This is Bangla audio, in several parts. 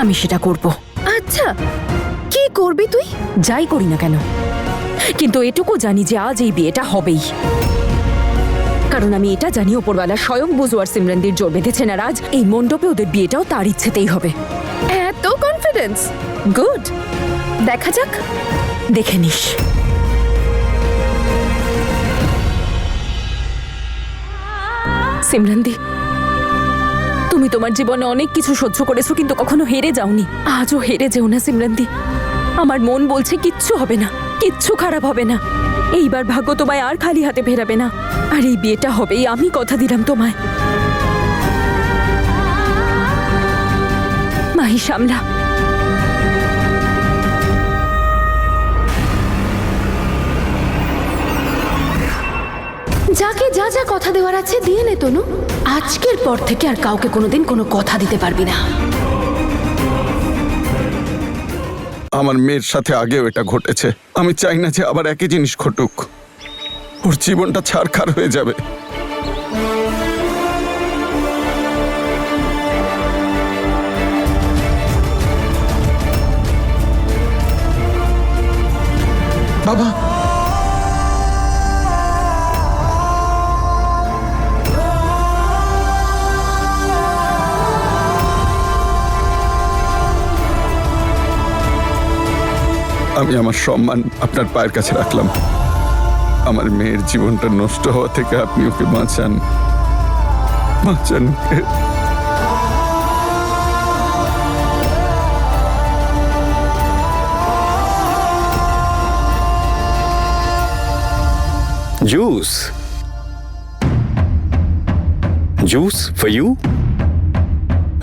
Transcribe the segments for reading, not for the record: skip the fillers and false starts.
আমি সেটা করব। আচ্ছা, কি করবি তুই? যাই করি না কেন, কিন্তু এটুকু জানি যে আজ এই বিয়েটা হবেই। কারণ আমি এটা জানি ওপরওয়ালা স্বয়ং বুঝু আর সিমরনদির জোর বেঁধেছেন, আর আজ এই মণ্ডপে ওদের বিয়েটাও তার ইচ্ছেতেই হবে। এত কনফিডেন্স? গুড, দেখা যাক। দেখে নিস। সিমরনদি, তুমি তোমার জীবনে অনেক কিছু সহ্য করেছো, কিন্তু কখনো হেরে যাওনি। আজও হেরে যেও না সিমরনদি। আমার মন বলছে কিচ্ছু হবে না, কিচ্ছু খারাপ হবে না। এইবার ভাগ্য তোমায় আর খালি হাতে ফেরাবে না, আর এই বিয়েটা হবেই, আমি কথা দিলাম তোমায়। মাহি, সামলা। যাকে যা যা কথা দেওয়ার আছে দিয়ে নে তনু। আজকের পর থেকে আর কাউকে কোনোদিন কোনো কথা দিতে পারবি না। আমার মেয়ের সাথে আগেও এটা ঘটেছে। আমি চাই না যে আবার একই জিনিস ঘটুক। ওর জীবনটা ছারখার হয়ে যাবে। বাবা, আমি আমার সম্মান আপনার পায়ের কাছে রাখলাম। আমার মেয়ের জীবনটা নষ্ট হওয়া থেকে আপনি ওকে বাঁচান, বাঁচান। Juice, juice for you.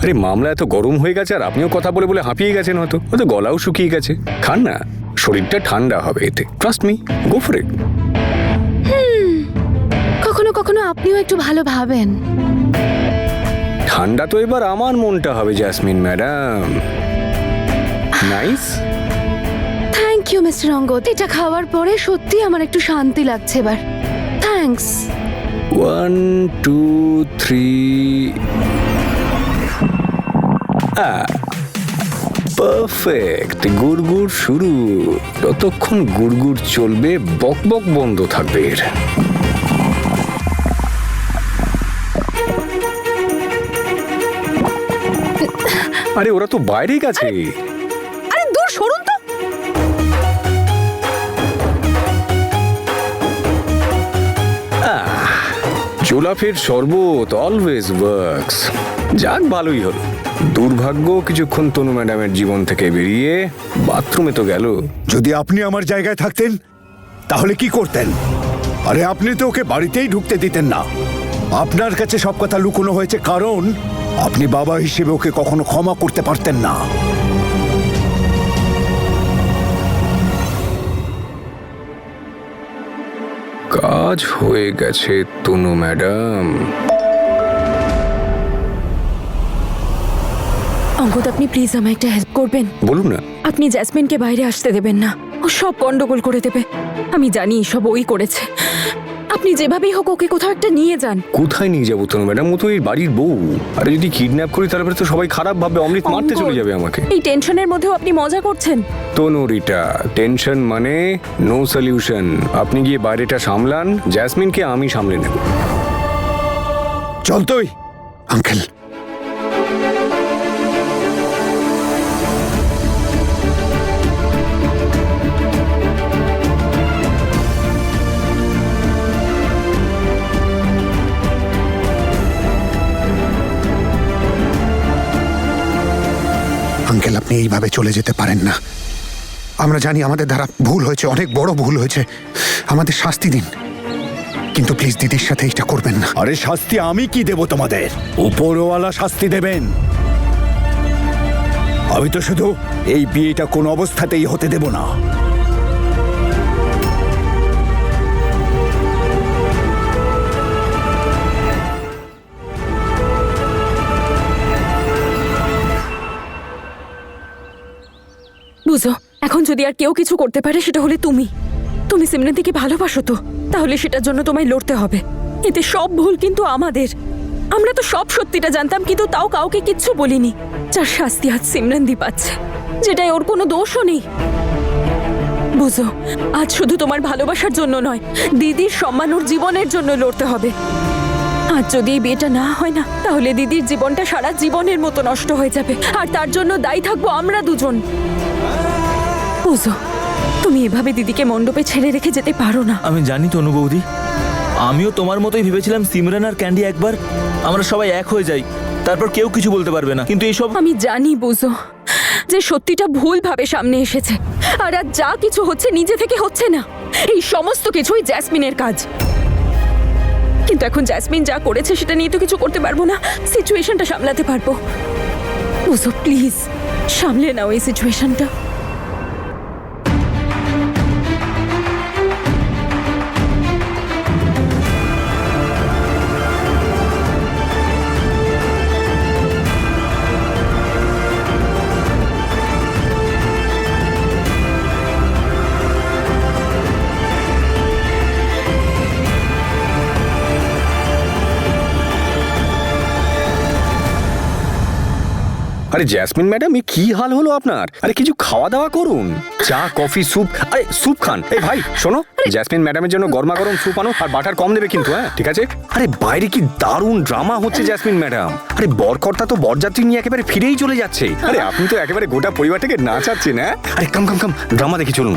আরে মামলা এত গরম হয়ে গেছে, আর আপনিও কথা বলে বলে হাঁপিয়ে গেছেন, হয়তো হয়তো গলাও শুকিয়ে গেছে। খান না, শরীরটা ঠান্ডা হবে এতে। Trust me, go for it. কখনো কখনো আপনিও একটু ভালো ভাবেন। ঠান্ডা তো এবার আমার মনটা হবে Jasmine madam. Nice. Thank you mister Angad. এটা খাওয়ার পরে সত্যি আমার একটু শান্তি লাগছে এবার। থ্যাঙ্কস। 1 2 3। পারফেক্ট। গুড়গুড় শুরু। যতক্ষণ গুড়গুড় চলবে বকবক বন্ধ থাকবে এর। আরে ওরা তো বাইরেই গেছে। আরে দূর সরুন তো। জোলাফের শরবত অলওয়েজ ওয়ার্কস। যাক, ভালোই হলো। দুর্ভাগ্য কিছুক্ষণ তনু ম্যাডামের জীবন থেকে বেরিয়ে বাথরুমে তো গেল। যদি আপনি আমার জায়গায় থাকতেন তাহলে কি করতেন? আরে আপনি তো ওকে বাড়িতেই ঢুকতে দিতেন না। আপনার কাছে সব কথা লুকোনো হয়েছে কারণ আপনি বাবা হিসেবে ওকে কখনো ক্ষমা করতে পারতেন না। কাজ হয়ে গেছে তনু ম্যাডাম। অঙ্গদ, আপনি প্লিজ আমায় একটা হেল্প করবেন? বলুন না। আপনি জ্যাসমিনকে বাইরে আসতে দেবেন না, ও সব গন্ডগোল করে দেবে। আমি জানি সব ওই করেছে। আপনি যেভাবেই হোক ওকে কোথাও একটা নিয়ে যান। কোথায় নিয়ে যাবো তনু ম্যাডাম? ও তো এই বাড়ির বউ। আরে যদি কিডন্যাপ করি তাহলে তো সবাই খারাপ ভাবে, অমৃত মারতে চলে যাবে আমাকে। এই টেনশনের মধ্যেও আপনি মজা করছেন। তনু রিটা, টেনশন মানে নো সলিউশন। আপনি গিয়ে বাইরেটা সামলান, জ্যাসমিনকে আমি সামলে নেব। চল তুই আঙ্কেল। আঙ্কেল, আপনি এইভাবে চলে যেতে পারেন না। আমরা জানি আমাদের দ্বারা ভুল হয়েছে, অনেক বড় ভুল হয়েছে। আমাদের শাস্তি দিন, কিন্তু প্লিজ দিদির সাথে এটা করবেন না। আরে শাস্তি আমি কি দেব তোমাদের? উপরওয়ালা শাস্তি দেবেন। আমি তো শুধু এই বিয়েটা কোনো অবস্থাতেই হতে দেব না। বুঝো, এখন যদি আর কেউ কিছু করতে পারে সেটা হলে তুমি। তুমি সিমরনদিকে ভালোবাসো তো, তাহলে সেটার জন্য তোমায় লড়তে হবে। এতে সব ভুল কিন্তু আমাদের। আমরা তো সব সত্যিটা জানতাম, কিন্তু তাও কাউকে কিচ্ছু বলিনি। যার শাস্তি আজ সিমরানদি পাচ্ছে, যেটাই ওর কোনো দোষও নেই। বুঝো, আজ শুধু তোমার ভালোবাসার জন্য নয়, দিদির সম্মান ওর জীবনের জন্য লড়তে হবে। আজ যদি এই বিয়েটা না হয় না, তাহলে দিদির জীবনটা সারা জীবনের মতো নষ্ট হয়ে যাবে, আর তার জন্য দায়ী থাকবো আমরা দুজন। বুঝো, তুমি এভাবে দিদিকে মণ্ডপে ছেড়ে রেখে যেতে পারো না। আমি জানি তনু বৌদি, আমিও তোমার মতোই ভেবেছিলাম সিমরান আর ক্যান্ডি একবার আমরা সবাই এক হয়ে যাই, তারপর কেউ কিছু বলতে পারবে না। কিন্তু এইসব আমি জানি বুঝো যে সত্যিটা ভুলভাবে সামনে এসেছে, আর আজ যা কিছু হচ্ছে নিজে থেকে হচ্ছে না। এই সমস্ত কিছুই জ্যাসমিনের কাজ। কিন্তু এখন জ্যাসমিন যা করেছে সেটা নিয়ে তো কিছু করতে পারবো না, সিচুয়েশনটা সামলাতে পারবো। বুঝো, প্লিজ সামলে নাও এই সিচুয়েশনটা। আরে জ্যাসমিন ম্যাডাম, এ কি হাল হলো আপনার? আরে কিছু খাওয়া দাওয়া করুন, চা কফি স্যুপ। আরে স্যুপ খান। এই ভাই শোনো, জ্যাসমিন ম্যাডামের জন্য গরমা গরম স্যুপ আনো, আর বাটার কম দেবে কিন্তু, হ্যাঁ ঠিক আছে? আরে বাইরে কি দারুণ ড্রামা হচ্ছে জ্যাসমিন ম্যাডাম। আরে বরকর্তা তো বরযাত্রী নিয়ে একেবারে ফিরেই চলে যাচ্ছে। আরে আপনি তো একেবারে গোটা পরিবারটাকে নাচাচ্ছেন। হ্যাঁ, আরে কাম কাম কাম, ড্রামা দেখে চলুন।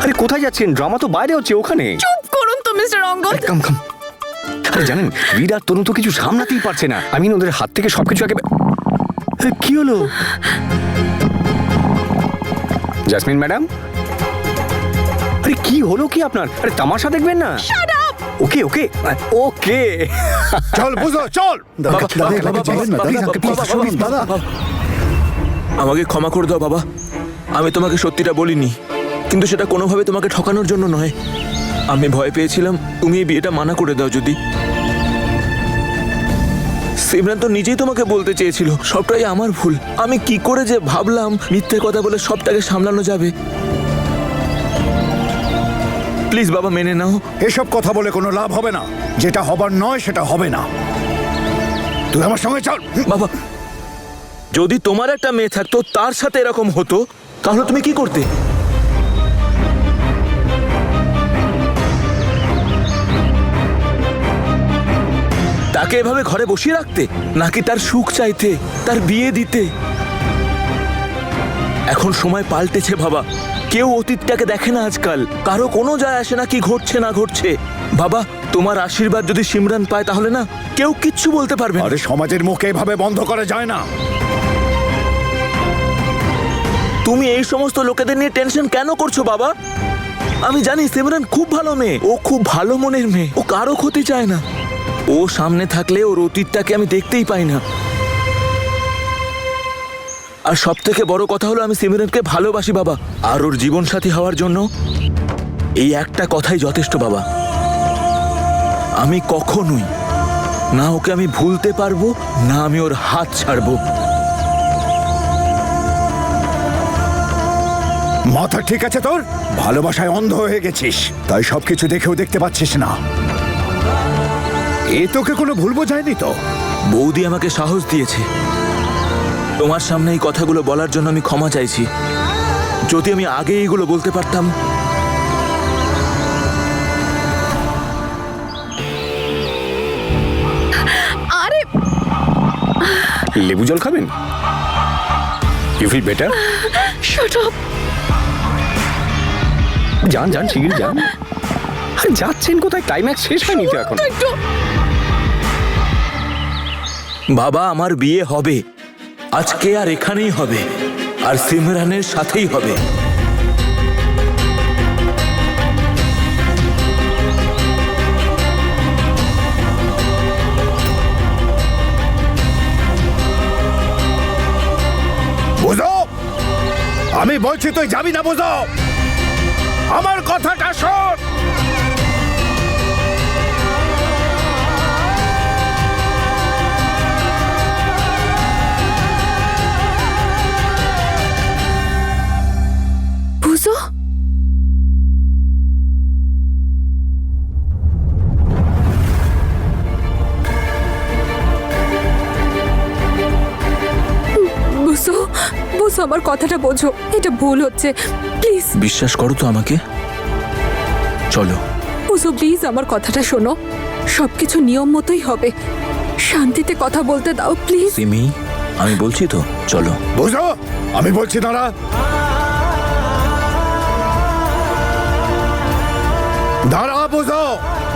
আরে কোথায় যাচ্ছেন? ড্রামা তো বাইরে হচ্ছে, ওখানে। চুপ করুন তো মিস্টার অঙ্গদ। আরে কাম কাম। আরে জানেন, বীর আর তনু তো কিছু সামলাতেই পারছে না। আমি ওদের হাত থেকে সবকিছু একেবারে। আরে কি হলো জ্যাসমিন ম্যাডাম? আরে কি হলো কি আপনার? আরে তামাশা দেখবেন না। ওকে ওকে ওকে, চল বুঝো, চল। আমাকে ক্ষমা করে দাও বাবা, আমি তোমাকে সত্যিটা বলিনি, কিন্তু সেটা কোনোভাবে তোমাকে ঠকানোর জন্য নয়। আমি ভয় পেয়েছিলাম তুমি এই বিয়েটা মানা করে দাও যদি। সিমরান তো নিজেই তোমাকে বলতে চেয়েছিল, সবটাই আমার ভুল। আমি কি করে যে ভাবলাম মিথ্যে কথা বলে সবটাকে সামলানো যাবে। প্লিজ বাবা, মেনে নাও। এসব কথা বলে কোনো লাভ হবে না। যেটা হবার নয় সেটা হবে না। তুই আমার সঙ্গে চল। বাবা, যদি তোমার একটা মেয়ে থাকতো তার সাথে এরকম হতো, তাহলে তুমি কি করতে? তাকে এভাবে ঘরে বসিয়ে রাখতে, নাকি তার সুখ চাইতে, তার বিয়ে দিতে? এখন সময় পাল্টেছে বাবা, কেউ অতীতটাকে দেখে না আজকাল, কারো কোনো যায় আসে না কি ঘটছে না ঘটছে। বাবা, তোমার আশীর্বাদ যদি সিমরান পায় তাহলে না কেউ কিচ্ছু বলতে পারবে না। আরে সমাজের মুখে এভাবে বন্ধ করা যায় না। তুমি এই সমস্ত লোকেদের নিয়ে টেনশন কেন করছো বাবা? আমি জানি সিমরান খুব ভালো মেয়ে, ও খুব ভালো মনের মেয়ে, ও কারো ক্ষতি চায় না। ও সামনে থাকলে ওর অতীতটাকে আমি দেখতেই পাই না। আর সব থেকে বড় কথা হলো, আমি সিমরানকে ভালোবাসি বাবা, আর ওর জীবন সাথী হওয়ার জন্য এই একটা কথাই যথেষ্ট বাবা। আমি কখনোই না ওকে আমি ভুলতে পারবো, না আমি ওর হাত ছাড়বো। মাথা ঠিক আছে তোর? ভালোবাসায় অন্ধ হয়ে গেছিস, তাই সবকিছু দেখেও দেখতে পাচ্ছিস না। এ তোকে কোনো ভুল বোঝায়নি তো? বৌদি আমাকে সাহস দিয়েছে। তোমার সামনে এই কথাগুলো বলার জন্য আমি ক্ষমা চাইছি। যদি আমি আগে এইগুলো বলতে পারতাম। আরে লেবু জল খাবেন? You feel better? Shut up. যান যান, শিগগির যান। আরে যাচ্ছেন কোথায়? ক্লাইম্যাক্স শেষ হয়নি তো এখন। বাবা, আমার বিয়ে হবে আজকে, আর এখানেই হবে, আর সিমরানের সাথেই হবে। বুঝো, আমি বলছি তুই যাবি না। বুঝো, আমার কথাটা শোন। বুঝো, বুঝো আমার কথাটা বোঝো, এটা ভুল হচ্ছে, প্লিজ বিশ্বাস করো তো আমাকে। চলো। বুঝো প্লিজ আমার কথাটা শোনো, সবকিছু নিয়ম মতোই হবে, শান্তিতে কথা বলতে দাও প্লিজ। সিমি, আমি বলছি তো, চলো। বুঝো, আমি বলছি দাঁড়া। দাঁড়া বুঝো,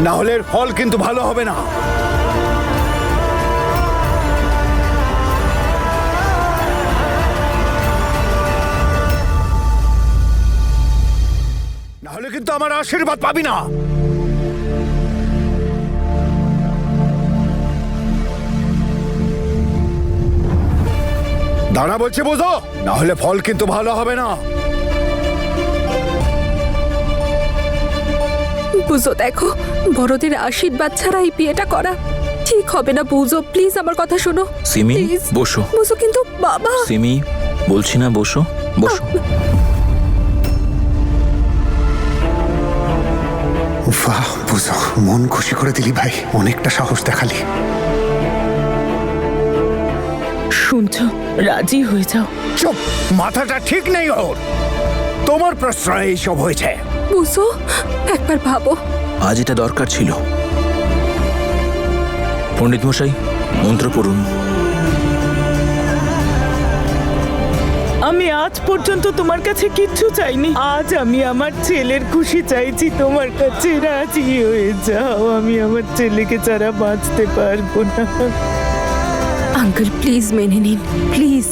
না হলে এর ফল কিন্তু ভালো হবে না। না হলে কিন্তু আমার আশীর্বাদ পাবি না। দাঁড়া বলছি বুঝো, না হলে ফল কিন্তু ভালো হবে না। বুঝো দেখো, বড়দের আশীর্বাদ ছাড়া এই বিয়েটা করা ঠিক হবে না। বুঝো প্লিজ আমার কথা শোনো সিমি, প্লিজ। বসো। বুঝো কিন্তু বাবা। সিমি, বলছি না, বসো বসো। বাহ বুঝো, মন খুশি করে দিলি ভাই, অনেকটা সাহস দেখালি। শুনছো, রাজি হয়ে যাও। চুপ, মাথাটা ঠিক নেই ওর। তোমার প্রশ্রয় এইসব হয়েছে। বুঝো একবার ভাবো। আজ এটা দরকার ছিল। পণ্ডিত মশাই, মন্ত্র পড়ুন। আমি আজ পর্যন্ত তোমার কাছে কিচ্ছু চাইনি, আজ আমি আমার ছেলের খুশি চাইছি, তোমার কাছে রাজি হয়ে যাও। আমি আমার ছেলেকে ছাড়া বাঁচতে পারবো না। আঙ্কেল প্লিজ মেনে নিন, প্লিজ।